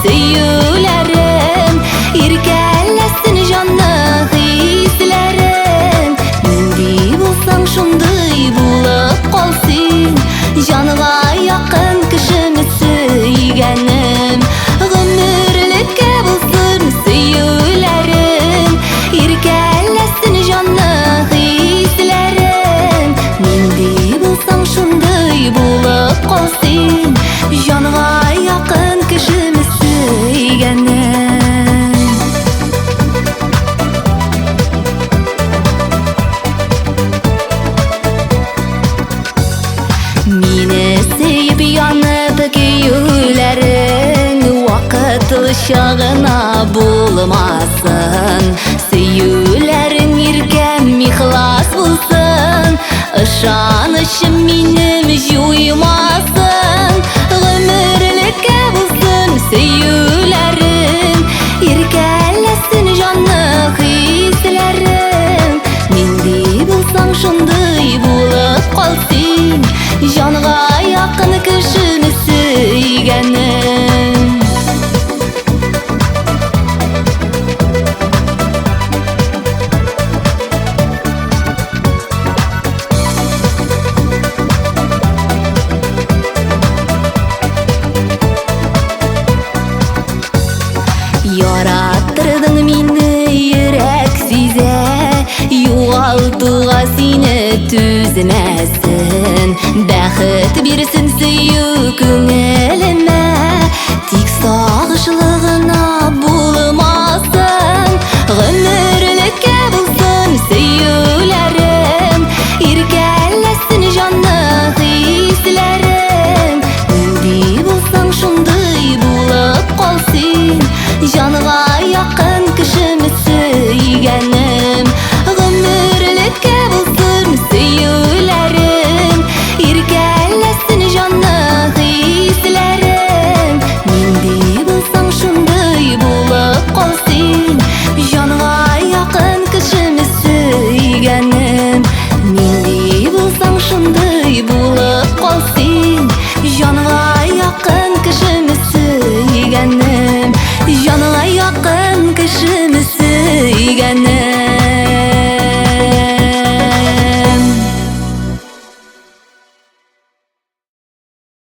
сөйүләрем, иркәләсен жанны хисләрем. Нинди булсаң шундый булып калсын, җанга якын кешене сөйгәнем. Гомерлеккә булсын сөйүләрем, иркәләсен жанны хисләрем. Нинди булсаң шундый булып калсын, җанга якын кешене сөйгәнем. Мине сөйіп янып көюләрең вакытлыча гына булмасын. Сөюләрең иркәм ихлас булсын, ышанычым минем җуймасын. Гомерлеккә булсын сөюләрем, иркәләсен җанны хисләрем. Нинди булсаң шундый булып калсын, җанга якын кешене сөйгәнем. Яраттырдың мине йөрәк сизә, югалтуга сине түзмәсен. Бәхет бирсен сөю күңел